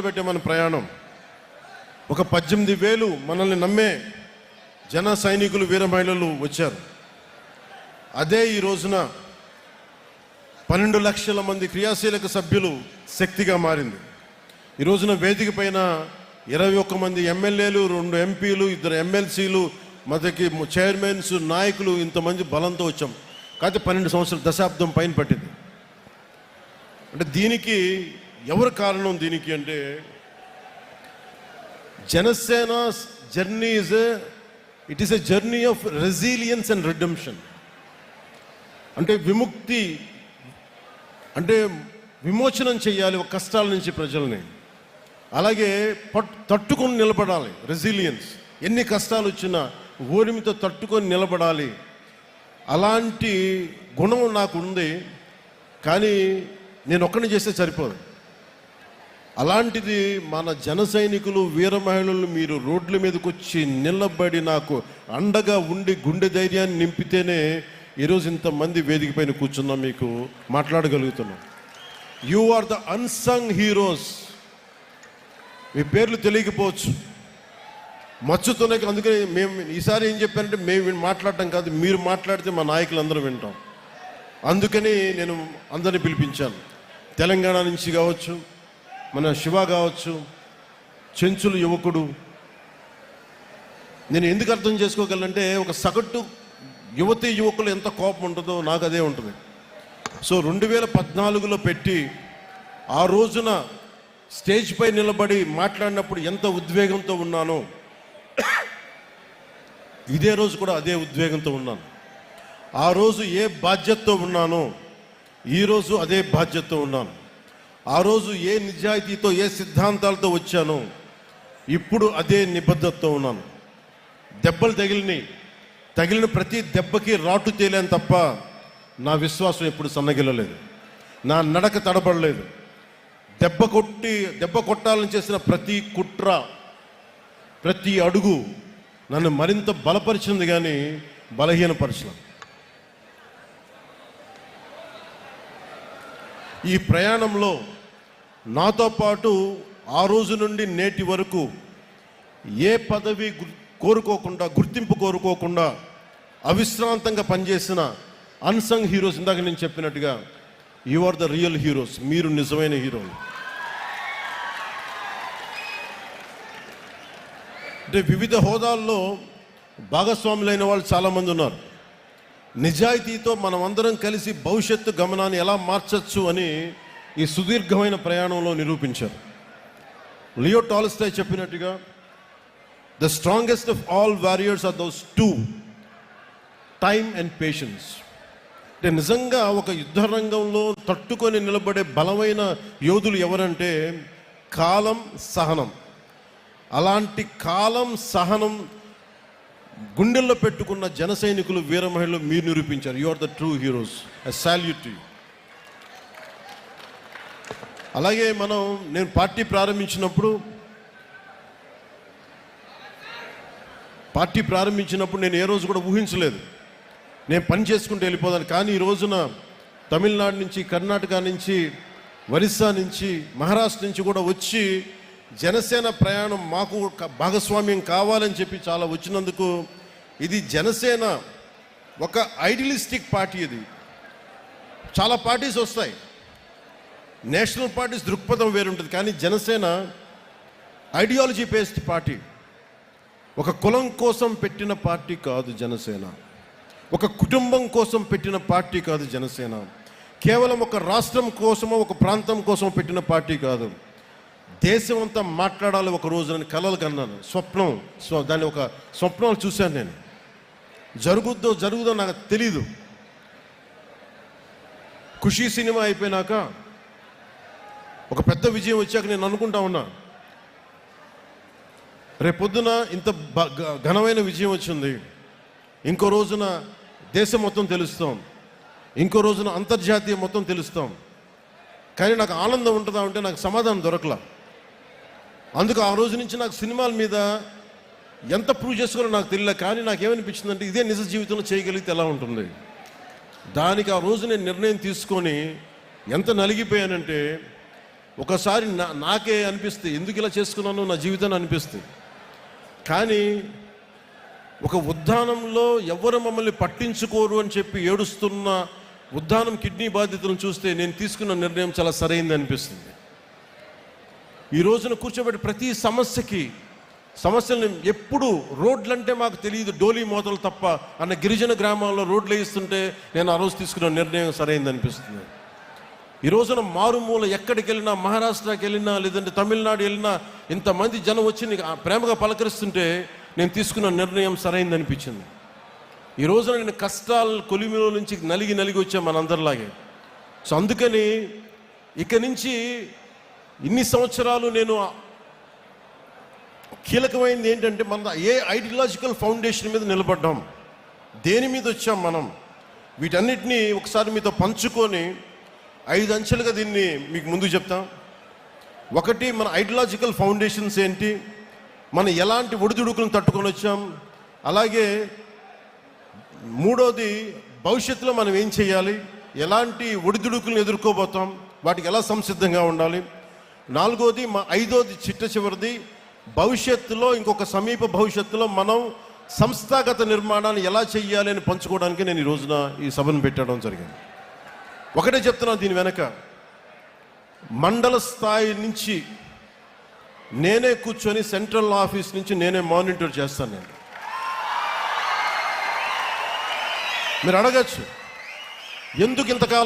మొదలుపెట్టే మన ప్రయాణం. ఒక 18,000 మనల్ని నమ్మే జన సైనికులు, వీర మహిళలు వచ్చారు. అదే ఈ రోజున 12 లక్షల మంది క్రియాశీలక సభ్యులు శక్తిగా మారింది. ఈ రోజున వేదిక పైన 21 మంది ఎమ్మెల్యేలు, 2 ఎంపీలు, 2 ఎమ్మెల్సీలు, మనకి చైర్మన్స్, నాయకులు, ఇంతమంది బలంతో వచ్చాం. కాకపోతే 12 సంవత్సరాల దశాబ్దం పైన పట్టింది. అంటే దీనికి ఎవరు కారణం? దీనికి అంటే Janasena journey it is a journey of resilience and redemption. అంటే విముక్తి, అంటే విమోచనం చేయాలి ఒక కష్టాల నుంచి ప్రజల్ని. అలాగే తట్టుకొని నిలబడాలి, రెసిలియన్స్. ఎన్ని కష్టాలు వచ్చినా ఓరిమితో తట్టుకొని నిలబడాలి. అలాంటి గుణం నాకు ఉంది. కానీ నేను ఒక్కడిని చేస్తే సరిపోదు. అలాంటిది మన జన సైనికులు, వీర మహిళలు మీరు రోడ్ల మీదకి వచ్చి నిలబడి నాకు అండగా ఉండి గుండె ధైర్యాన్ని నింపితేనే ఈరోజు ఇంతమంది వేదిక పైన కూర్చున్నాం, మీకు మాట్లాడగలుగుతున్నాం. You are the unsung heroes. మీ పేర్లు తెలియకపోవచ్చు, మచ్చుతోనే. అందుకని మేము ఈసారి ఏం చెప్పానంటే, మేము మాట్లాడటం కాదు, మీరు మాట్లాడితే మా నాయకులందరూ వింటాం. అందుకని నేను అందరిని పిలిపించాను. తెలంగాణ నుంచి కావచ్చు, మన శివ కావచ్చు, చెంచులు యువకుడు. నేను ఎందుకు అర్థం చేసుకోగలంటే, ఒక సగటు యువతి యువకులు ఎంత కోపం ఉంటుందో నాకు అదే ఉంటుంది. సో 2014లో పెట్టి ఆ రోజున స్టేజ్ పై నిలబడి మాట్లాడినప్పుడు ఎంత ఉద్వేగంతో ఉన్నానో, ఇదే రోజు కూడా అదే ఉద్వేగంతో ఉన్నాను. ఆ రోజు ఏ బాధ్యతతో ఉన్నానో ఈరోజు అదే బాధ్యతతో ఉన్నాను. ఆ రోజు ఏ నిజాయితీతో, ఏ సిద్ధాంతాలతో వచ్చానో ఇప్పుడు అదే నిబద్ధతతో ఉన్నాను. దెబ్బలు తగిలిన ప్రతి దెబ్బకి రాటు తేలేను తప్ప నా విశ్వాసం ఎప్పుడు సన్నగిల్లలేదు, నా నడక తడబడలేదు. దెబ్బ కొట్టాలని చేసిన ప్రతి కుట్ర, ప్రతి అడుగు నన్ను మరింత బలపరిచింది కానీ బలహీనపరచలేదు. ఈ ప్రయాణంలో నాతో పాటు ఆ రోజు నుండి నేటి వరకు ఏ పదవి కోరుకోకుండా, గుర్తింపు కోరుకోకుండా అవిశ్రాంతంగా పనిచేసిన అన్సంగ్ హీరోస్, ఇందాక నేను చెప్పినట్టుగా you are the real heroes. మీరు నిజమైన హీరోలు. అంటే వివిధ హోదాల్లో భాగస్వాములైన వాళ్ళు చాలామంది ఉన్నారు. నిజాయితీతో మనం అందరం కలిసి భవిష్యత్తు గమనాన్ని ఎలా మార్చచ్చు అని ఈ సుదీర్ఘమైన ప్రయాణంలో నిరూపించారు. లియో టాల్స్టాయ్ చెప్పినట్టుగా, the strongest of all warriors are those 2, time and patience. అంటే నిజంగా ఒక యుద్ధ రంగంలో తట్టుకొని నిలబడే బలమైన యోధులు ఎవరంటే కాలం, సహనం. అలాంటి కాలం, సహనం గుండెల్లో పెట్టుకున్న జన సైనికులు, వీర మహిళలు మీరు నిరూపించారు. You are the true heroes. I salute you. అలాగే నేను పార్టీ ప్రారంభించినప్పుడు నేను ఏ రోజు కూడా ఊహించలేదు నేను పని చేసుకుంటూ వెళ్ళిపోదాను. కానీ ఈ రోజున తమిళనాడు నుంచి, కర్ణాటక నుంచి, ఒరిస్సా నుంచి, మహారాష్ట్ర నుంచి కూడా వచ్చి జనసేన ప్రయాణం మాకు భాగస్వామ్యం కావాలని చెప్పి చాలా వచ్చినందుకు, ఇది జనసేన ఒక ఐడియలిస్టిక్ పార్టీ. ఇది చాలా పార్టీస్ వస్తాయి, నేషనల్ పార్టీస్ దృక్పథం వేరుంటుంది. కానీ జనసేన ఐడియాలజీ బేస్డ్ పార్టీ. ఒక కులం కోసం పెట్టిన పార్టీ కాదు జనసేన. ఒక కుటుంబం కోసం పెట్టిన పార్టీ కాదు జనసేన. కేవలం ఒక రాష్ట్రం కోసమో, ఒక ప్రాంతం కోసం పెట్టిన పార్టీ కాదు. దేశం అంతా మాట్లాడాలి ఒక రోజు అని కలలు కన్నాను. దాన్ని ఒక స్వప్నాలు చూశాను నేను. జరుగుదో నాకు తెలీదు. ఖుషీ సినిమా అయిపోయినాక, ఒక పెద్ద విజయం వచ్చాక నేను అనుకుంటా ఉన్నా, రేపొద్దున ఇంత ఘనమైన విజయం వచ్చింది, ఇంకో రోజున దేశం మొత్తం తెలుస్తాం, ఇంకో రోజున అంతర్జాతీయ మొత్తం తెలుస్తాం. కానీ నాకు ఆనందం ఉంటుందా అంటే నాకు సమాధానం దొరకలా. అందుకు ఆ రోజు నుంచి నాకు సినిమాల మీద ఎంత ప్రూవ్ చేసుకోవాలో నాకు తెలియలే. కానీ నాకేమనిపించిందంటే, ఇదే నిజ జీవితంలో చేయగలిగితే ఎలా ఉంటుంది. దానికి ఆ రోజు నేను నిర్ణయం తీసుకొని ఎంత నలిగిపోయానంటే, ఒకసారి నాకే అనిపిస్తుంది, ఎందుకు ఇలా చేసుకున్నాను నా జీవితాన్ని అనిపిస్తుంది. కానీ ఒక ఉద్దానంలో ఎవరు మమ్మల్ని పట్టించుకోరు అని చెప్పి ఏడుస్తున్న ఉద్దానం కిడ్నీ బాధితులను చూస్తే నేను తీసుకున్న నిర్ణయం చాలా సరైంది అనిపిస్తుంది. ఈ రోజున కూర్చోబెట్టి ప్రతి సమస్యలను ఎప్పుడు రోడ్లంటే మాకు తెలియదు, డోలీ మోతలు తప్ప అన్న గిరిజన గ్రామాల్లో రోడ్లు వేయిస్తుంటే నేను ఆ రోజు తీసుకున్న నిర్ణయం సరైంది అనిపిస్తుంది. ఈ రోజున మారుమూల ఎక్కడికి వెళ్ళినా, మహారాష్ట్రకి వెళ్ళినా లేదంటే తమిళనాడు వెళ్ళినా ఇంతమంది జనం వచ్చి ప్రేమగా పలకరిస్తుంటే నేను తీసుకున్న నిర్ణయం సరైంది అనిపించింది. ఈ రోజున నేను కష్టాలు కొలిమిలో నుంచి నలిగి వచ్చాను మనందరిలాగే. సో అందుకని ఇక నుంచి ఇన్ని సంవత్సరాలు నేను కీలకమైనది ఏంటంటే మన ఏ ఐడియాలజికల్ ఫౌండేషన్ మీద నిలబడ్డాం, దేని మీద వచ్చాం మనం, వీటన్నిటినీ ఒకసారి మీతో పంచుకొని 5 అంచెలుగా దీన్ని మీకు ముందు చెప్తాం. ఒకటి, మన ఐడియాలజికల్ ఫౌండేషన్స్ ఏంటి, మనం ఎలాంటి ఒడిదుడుకులను తట్టుకొని వచ్చాం, అలాగే మూడోది భవిష్యత్తులో మనం ఏం చేయాలి, ఎలాంటి ఒడిదుడుకులను ఎదుర్కోబోతాం, వాటికి ఎలా సంసిద్ధంగా ఉండాలి, నాలుగోది ఐదోది చివరిది భవిష్యత్తులో ఇంకొక సమీప భవిష్యత్తులో మనం సంస్థాగత నిర్మాణాన్ని ఎలా చెయ్యాలి అని పంచుకోవడానికి నేను ఈ రోజున ఈ సభను పెట్టడం జరిగింది. ఒకటే చెప్తున్నాను, దీని వెనక మండల స్థాయి నుంచి నేనే కూర్చొని సెంట్రల్ ఆఫీస్ నుంచి నేనే మానిటర్ చేస్తాను. మీరు అడగచ్చు, ఎందుకు ఇంతకాలం